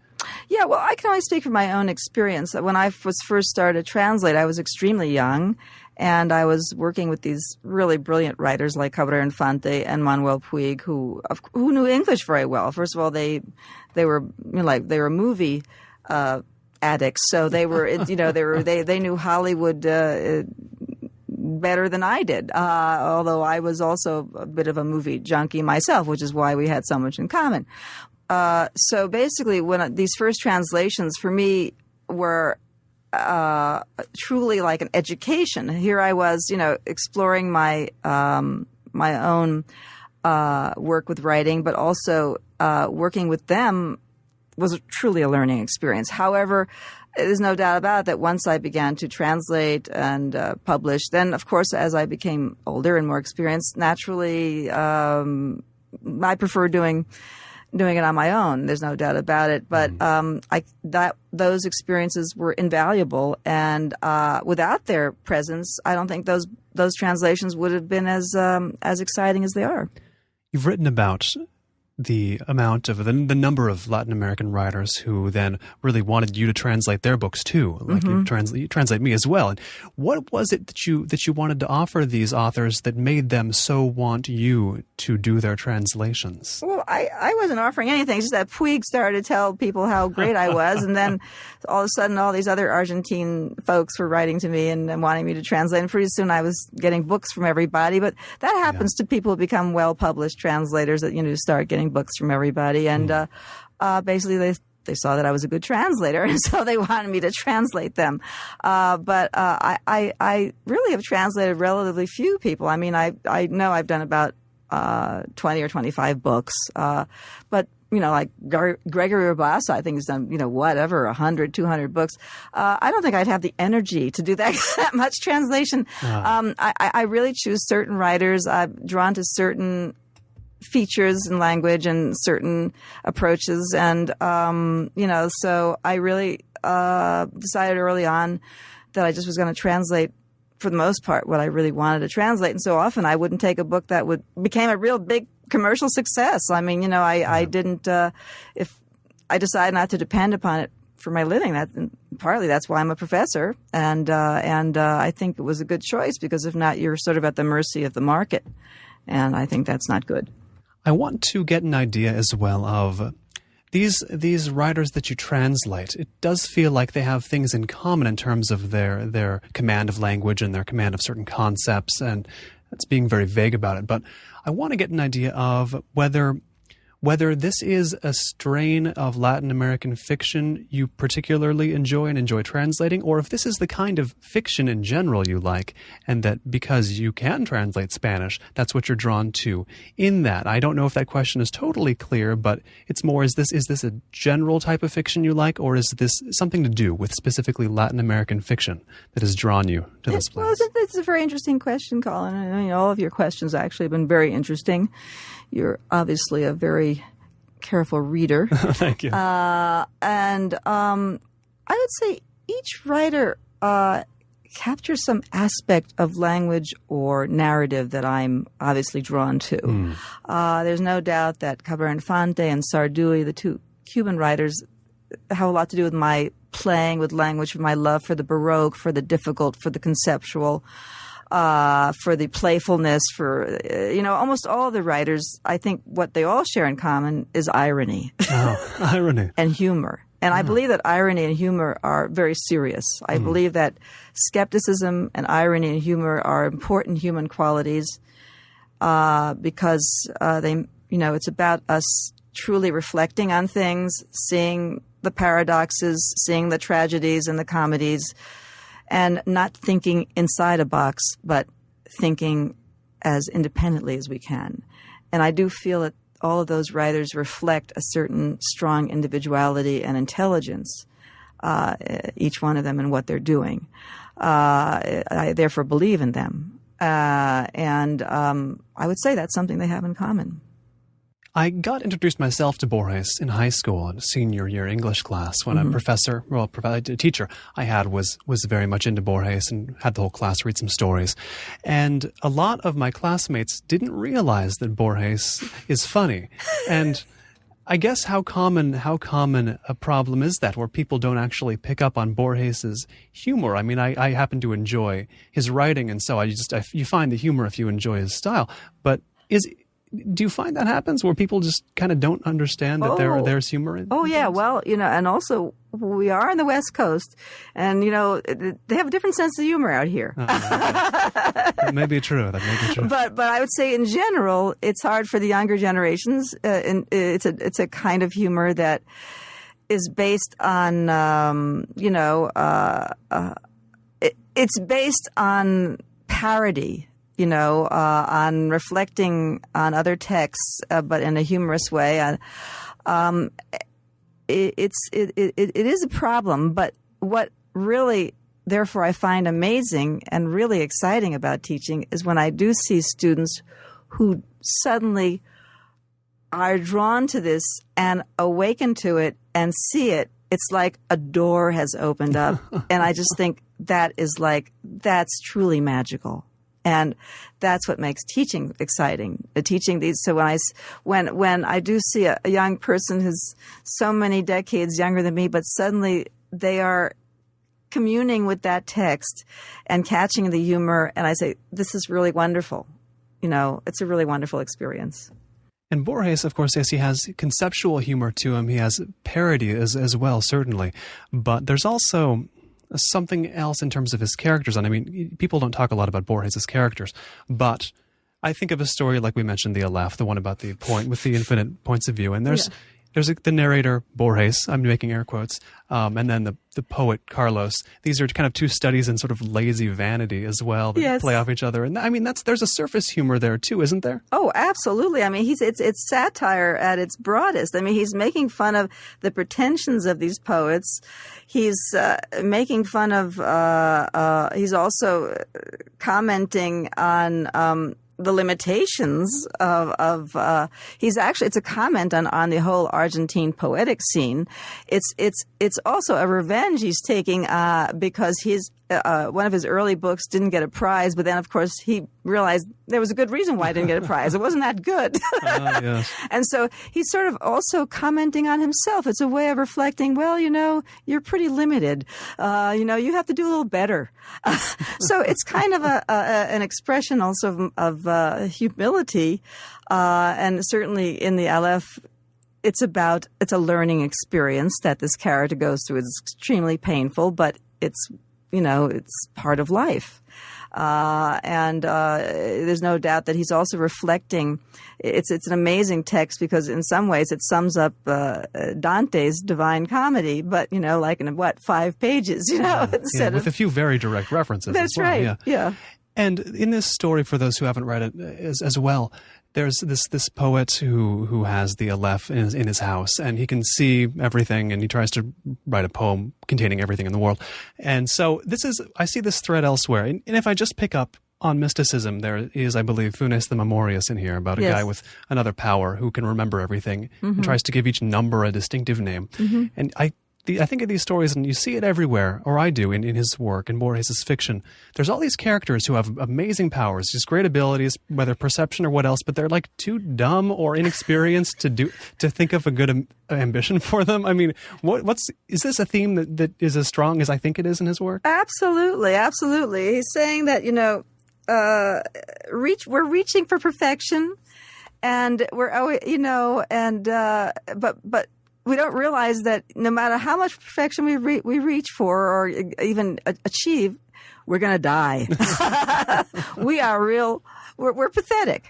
Yeah, well, I can only speak from my own experience. When I was first started to translate, I was extremely young, and I was working with these really brilliant writers like Cabrera Infante and Manuel Puig, who knew English very well. First of all, they were movie addicts, so they were they knew Hollywood better than I did. Although I was also a bit of a movie junkie myself, which is why we had so much in common. So basically, when these first translations for me were truly like an education. Here I was, exploring my my own work with writing, but also working with them was truly a learning experience. However, there's no doubt about it that once I began to translate and publish, then, of course, as I became older and more experienced, naturally, I prefer doing it on my own. There's no doubt about it. But those experiences were invaluable, and without their presence, I don't think those translations would have been as exciting as they are. You've written about the amount of the number of Latin American writers who then really wanted you to translate their books too, like you translate me as well. And what was it that you wanted to offer these authors that made them so want you to do their translations? Well, I wasn't offering anything. It's just that Puig started to tell people how great I was, and then all of a sudden all these other Argentine folks were writing to me and wanting me to translate. And pretty soon I was getting books from everybody. But that happens to people who become well-published translators, that start getting books from everybody. And basically they saw that I was a good translator, and so they wanted me to translate them. But I really have translated relatively few people. I mean, I know I've done about 20 or 25 books. But, like Gregory Rabassa, I think has done, 100, 200 books. I don't think I'd have the energy to do that much translation. I really choose certain writers. I'm drawn to certain features in language and certain approaches. And, so I really decided early on that I just was going to translate, for the most part, what I really wanted to translate. And so often I wouldn't take a book that became a real big commercial success. I mean, I didn't, if I decided not to depend upon it for my living, partly that's why I'm a professor. And I think it was a good choice, because if not, you're sort of at the mercy of the market. And I think that's not good. I want to get an idea as well of these writers that you translate. It does feel like they have things in common in terms of their command of language and their command of certain concepts, and that's being very vague about it. But I want to get an idea of whether this is a strain of Latin American fiction you particularly enjoy and enjoy translating, or if this is the kind of fiction in general you like, and that because you can translate Spanish, that's what you're drawn to in that. I don't know if that question is totally clear, but it's more, is this a general type of fiction you like, or is this something to do with specifically Latin American fiction that has drawn you to this place? Well, it's a very interesting question, Colin. I mean, all of your questions actually have been very interesting. You're obviously a very careful reader. Thank you. And I would say each writer captures some aspect of language or narrative that I'm obviously drawn to. There's no doubt that Cabrera Infante and Sarduy, the two Cuban writers, have a lot to do with my playing with language, my love for the Baroque, for the difficult, for the conceptual, for the playfulness, for, almost all the writers, I think what they all share in common is irony. Oh, irony. And humor. And I believe that irony and humor are very serious. I believe that skepticism and irony and humor are important human qualities, because it's about us truly reflecting on things, seeing the paradoxes, seeing the tragedies and the comedies, and not thinking inside a box, but thinking as independently as we can. And I do feel that all of those writers reflect a certain strong individuality and intelligence, each one of them, in what they're doing. I therefore believe in them. And I would say that's something they have in common. I got introduced myself to Borges in high school in a senior year English class when a teacher I had was very much into Borges and had the whole class read some stories. And a lot of my classmates didn't realize that Borges is funny. And I guess how common a problem is that, where people don't actually pick up on Borges's humor? I mean, I happen to enjoy his writing, and so you find the humor if you enjoy his style. But do you find that happens, where people just kind of don't understand that there's humor in? Oh, yeah. Well, and also we are on the West Coast, and, they have a different sense of humor out here. That may be true. But I would say in general, it's hard for the younger generations. And it's a kind of humor that is based on, it's based on parody, on reflecting on other texts, but in a humorous way. It is a problem, but what really, therefore, I find amazing and really exciting about teaching is when I do see students who suddenly are drawn to this and awaken to it and see it. It's like a door has opened up. And I just think that's truly magical. And that's what makes teaching exciting. Teaching these. So when I do see a young person who's so many decades younger than me, but suddenly they are communing with that text and catching the humor, and I say, this is really wonderful. It's a really wonderful experience. And Borges, of course, yes, he has conceptual humor to him. He has parody as well, certainly. But there's also something else in terms of his characters. And I mean, people don't talk a lot about Borges' characters, but I think of a story like we mentioned, the Aleph, the one about the point with the infinite points of view. And there's the narrator, Borges, I'm making air quotes, and then the poet, Carlos. These are kind of two studies in sort of lazy vanity as well that play off each other. And I mean, there's a surface humor there too, isn't there? Oh, absolutely. I mean, it's satire at its broadest. I mean, he's making fun of the pretensions of these poets. He's making fun of, he's also commenting on the limitations of it's a comment on the whole Argentine poetic scene. It's also a revenge he's taking because one of his early books didn't get a prize, but then of course he realized there was a good reason why it didn't get a prize. It wasn't that good. Yes. And so he's sort of also commenting on himself. It's a way of reflecting, well, you're pretty limited. You have to do a little better. So it's kind of an expression also of humility. And certainly in the Aleph, it's a learning experience that this character goes through. It's extremely painful, but it's part of life. And there's no doubt that he's also reflecting. It's an amazing text because in some ways it sums up Dante's Divine Comedy, but like in 5 pages, instead with a few very direct references. That's as well. right. Yeah. And in this story, for those who haven't read it as well, there's this poet who has the Aleph in his house, and he can see everything, and he tries to write a poem containing everything in the world. And so I see this thread elsewhere. And if I just pick up on mysticism, there is, I believe, Funes the Memorious in here, about a guy with another power who can remember everything and tries to give each number a distinctive name. Mm-hmm. And I think of these stories, and you see it everywhere, or I do in his work, in Borges' fiction. There's all these characters who have amazing powers, just great abilities, whether perception or what else, but they're like too dumb or inexperienced to think of a good ambition for them. I mean, is this a theme that is as strong as I think it is in his work? Absolutely, absolutely. He's saying that we're reaching for perfection, and we're but we don't realize that no matter how much perfection we reach for or even achieve, we're going to die. We are real. We're pathetic.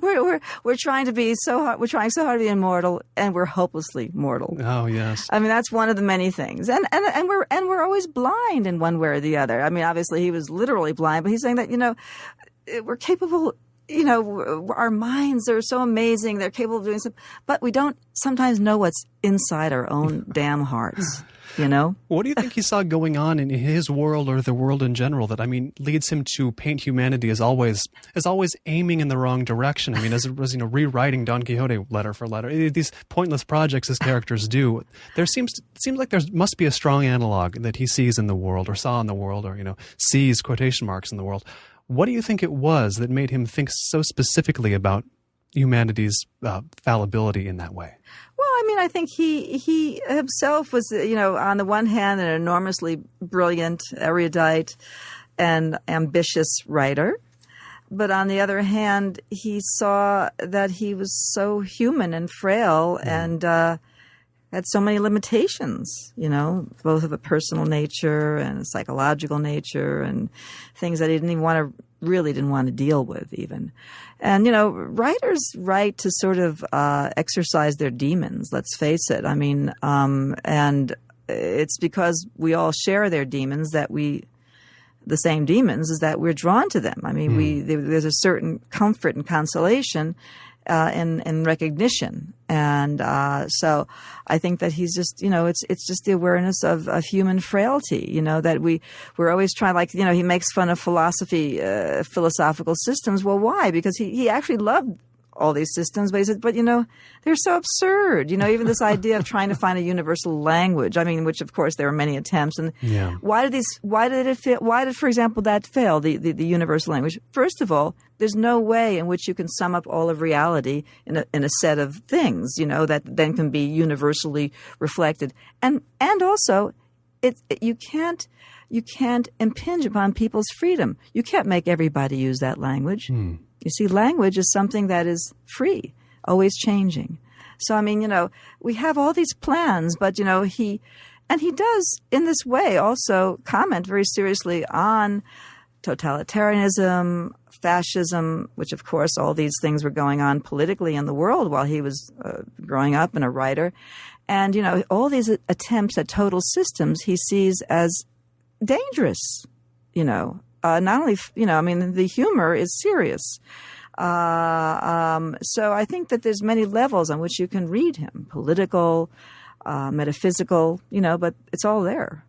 we're trying to be so hard. We're trying so hard to be immortal, and we're hopelessly mortal. Oh yes. I mean, that's one of the many things, and we're always blind in one way or the other. I mean, obviously he was literally blind, but he's saying that we're capable. Our minds are so amazing. They're capable of doing something, but we don't sometimes know what's inside our own damn hearts, What do you think he saw going on in his world or the world in general that, leads him to paint humanity as always aiming in the wrong direction? I mean, as rewriting Don Quixote letter for letter, these pointless projects his characters do. It seems like there must be a strong analog that he sees in the world or saw in the world or, sees quotation marks in the world. What do you think it was that made him think so specifically about humanity's fallibility in that way? Well, I think he himself was, on the one hand, an enormously brilliant, erudite, and ambitious writer. But on the other hand, he saw that he was so human and frail and had so many limitations, both of a personal nature and a psychological nature and things that he didn't even want to really didn't want to deal with even. And, writers write to sort of exercise their demons, let's face it. I mean, and it's because we all share their demons the same demons, is that we're drawn to them. I mean, there's a certain comfort and consolation in recognition. And so I think that he's just, it's just the awareness of human frailty, that we're always trying, he makes fun of philosophical systems. Well, why? Because he actually loved all these systems, but he said, but they're so absurd. Even this idea of trying to find a universal language. I mean, which of course there were many attempts. And why did it fail? Why did, for example, that fail? The universal language. First of all, there's no way in which you can sum up all of reality in a set of things, that then can be universally reflected. And also, you can't impinge upon people's freedom. You can't make everybody use that language. You see, language is something that is free, always changing. So, I mean, we have all these plans, but, he does in this way also comment very seriously on totalitarianism, fascism, which, of course, all these things were going on politically in the world while he was growing up and a writer. And, all these attempts at total systems he sees as dangerous, not only, the humor is serious. So I think that there's many levels on which you can read him, political, metaphysical, but it's all there.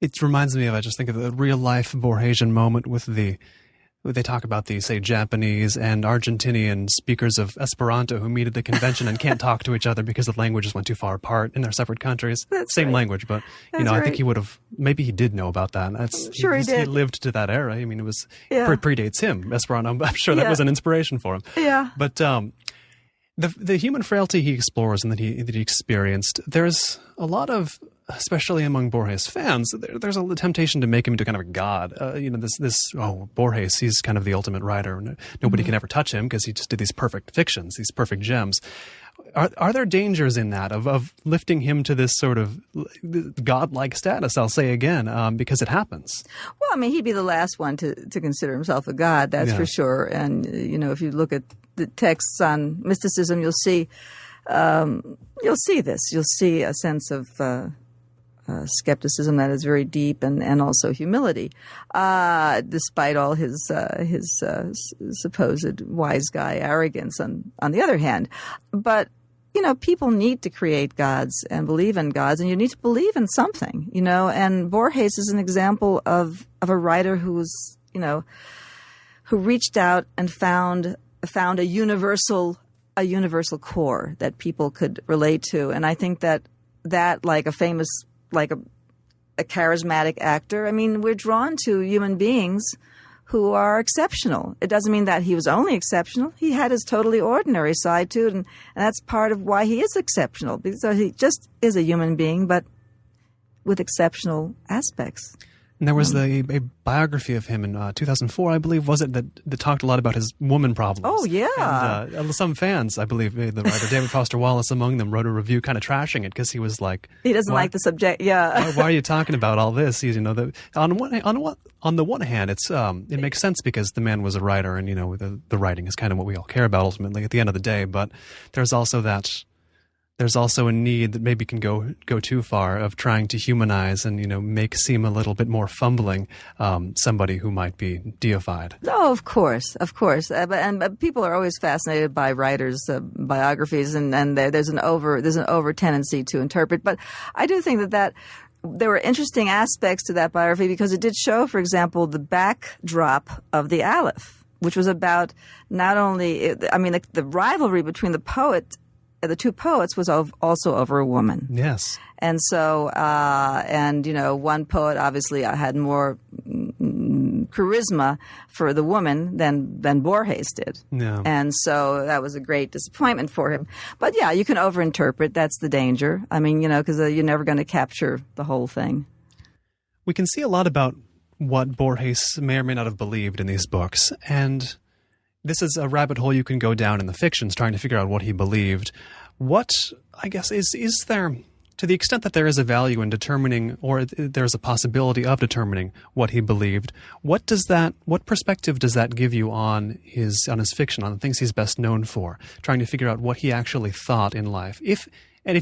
It reminds me of, I just think of the real life Borgesian moment with they talk about the, say, Japanese and Argentinian speakers of Esperanto who meet at the convention and can't talk to each other because the languages went too far apart in their separate countries. That's Same right. language, but, I think he would have, maybe he did know about that. Sure he did. He lived to that era. I mean, it predates him. Esperanto, I'm sure that was an inspiration for him. Yeah. But the human frailty he explores and that he experienced, there's a lot of, especially among Borges fans, there's a temptation to make him into kind of a god. Borges, he's kind of the ultimate writer. Nobody can ever touch him because he just did these perfect fictions, these perfect gems. Are there dangers in that of lifting him to this sort of godlike status, I'll say again, because it happens? Well, I mean, he'd be the last one to consider himself a god, that's for sure. And, if you look at the texts on mysticism, you'll see this. You'll see a sense of skepticism that is very deep and also humility, despite all his supposed wise guy arrogance on the other hand. But, people need to create gods and believe in gods, and you need to believe in something, and Borges is an example of a writer who reached out and found a universal core that people could relate to. And I think that like a famous, like a charismatic actor, I mean, we're drawn to human beings who are exceptional. It doesn't mean that he was only exceptional. He had his totally ordinary side to it, and that's part of why he is exceptional, because he just is a human being, but with exceptional aspects. And there was a biography of him in 2004, I believe, was it, that talked a lot about his woman problems. Oh, yeah. And some fans, I believe, the writer David Foster Wallace among them, wrote a review kind of trashing it because he was like... He doesn't like the subject, yeah. why are you talking about all this? On the one hand, it makes sense because the man was a writer and, the writing is kind of what we all care about ultimately at the end of the day. But there's also a need that maybe can go too far of trying to humanize and, make seem a little bit more fumbling somebody who might be deified. Oh, of course. But people are always fascinated by writers' biographies, and there's an over tendency to interpret. But I do think that there were interesting aspects to that biography because it did show, for example, the backdrop of the Aleph, which was about not only, the rivalry between the two poets was also over a woman. Yes. And so, one poet obviously had more charisma for the woman than Borges did. Yeah. And so that was a great disappointment for him. But yeah, you can overinterpret. That's the danger. I mean, because you're never going to capture the whole thing. We can see a lot about what Borges may or may not have believed in these books. And this is a rabbit hole you can go down in the fictions trying to figure out what he believed. What, I guess, is there To the extent that there is a value in determining, or there's a possibility of determining what he believed, what perspective does that give you on his fiction, on the things he's best known for, trying to figure out what he actually thought in life? If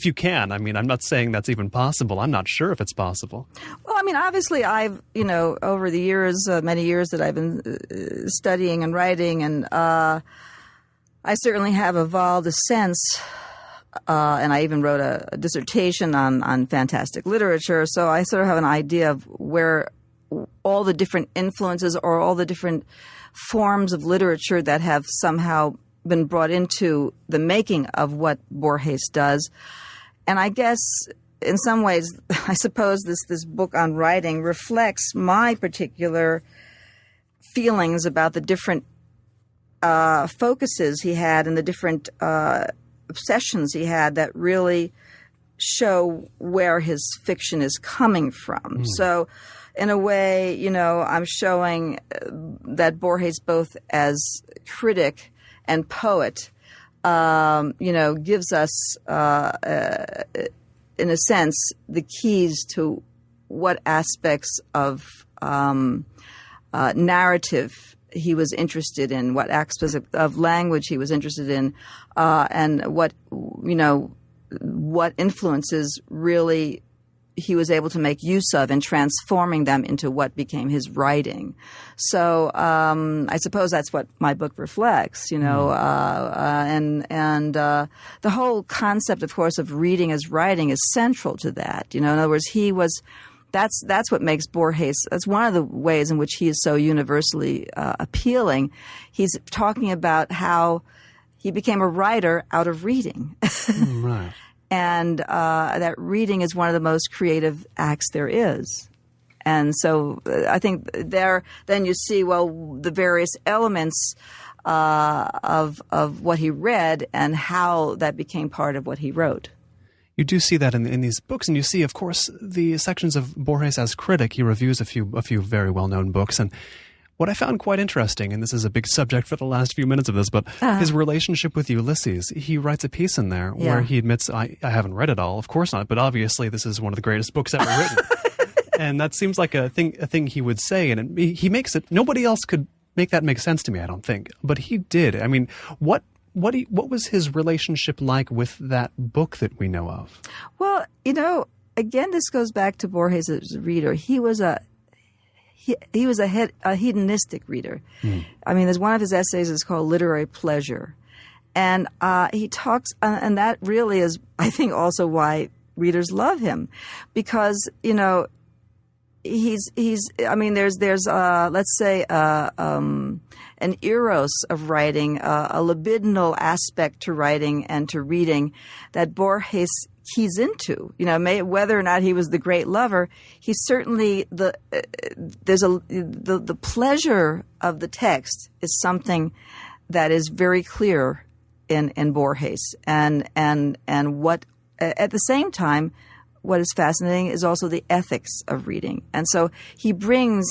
you can, I mean, I'm not saying that's even possible. I'm not sure if it's possible. Well, I mean, obviously, I've, over the years, many years that I've been studying and writing, and I certainly have evolved a sense. And I even wrote a dissertation on fantastic literature, so I sort of have an idea of where all the different influences or all the different forms of literature that have somehow been brought into the making of what Borges does. And I guess in some ways, I suppose this book on writing reflects my particular feelings about the different focuses he had and the different obsessions he had that really show where his fiction is coming from. So in a way, I'm showing that Borges, both as critic and poet, gives us, in a sense, the keys to what aspects of narrative he was interested in, what aspects of language he was interested in, and what influences really he was able to make use of and transforming them into what became his writing. So I suppose that's what my book reflects, and the whole concept, of course, of reading as writing is central to that. In other words, he was. That's what makes Borges. That's one of the ways in which he is so universally appealing. He's talking about how he became a writer out of reading, right? And that reading is one of the most creative acts there is. And so I think then you see the various elements of what he read and how that became part of what he wrote. You do see that in these books, and you see, of course, the sections of Borges as critic. He reviews a few very well-known books, and what I found quite interesting, and this is a big subject for the last few minutes of this, but his relationship with Ulysses. He writes a piece in there where he admits, I haven't read it all, of course not, but obviously this is one of the greatest books ever written. And that seems like a thing he would say, and he makes it. Nobody else could make that make sense to me, I don't think, but he did. I mean, what was his relationship like with that book that we know of? Well, again, this goes back to Borges as a reader. He was a hedonistic reader. I mean, there's one of his essays is called Literary Pleasure. And he talks, and that really is, I think, also why readers love him. Because, there's let's say, an eros of writing, a libidinal aspect to writing and to reading that Borges keys into. Whether or not he was the great lover, he certainly the pleasure of the text is something that is very clear in Borges, and what at the same time, what is fascinating is also the ethics of reading, and so he brings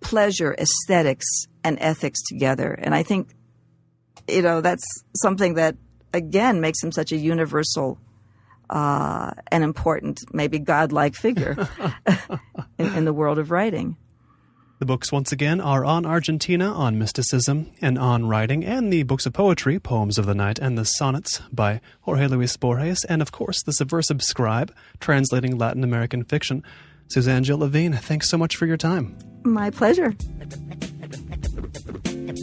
pleasure, aesthetics, and ethics together. And I think, that's something that, again, makes him such a universal and important, maybe godlike figure in the world of writing. The books, once again, are On Argentina, On Mysticism, and On Writing, and the books of poetry, Poems of the Night and the Sonnets by Jorge Luis Borges, and, of course, The Subversive Scribe, translating Latin American fiction. Suzanne Jill Levine, thanks so much for your time. My pleasure.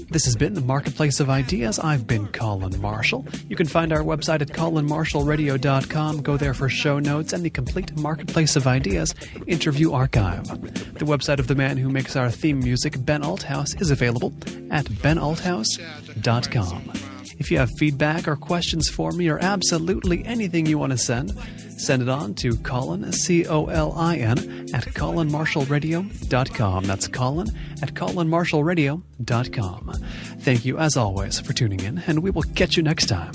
This has been the Marketplace of Ideas. I've been Colin Marshall. You can find our website at colinmarshallradio.com. Go there for show notes and the complete Marketplace of Ideas interview archive. The website of the man who makes our theme music, Ben Althouse, is available at benalthouse.com. If you have feedback or questions for me or absolutely anything you want to send it on to Colin, C-O-L-I-N, at colinmarshallradio.com. That's Colin at colinmarshallradio.com. Thank you, as always, for tuning in, and we will catch you next time.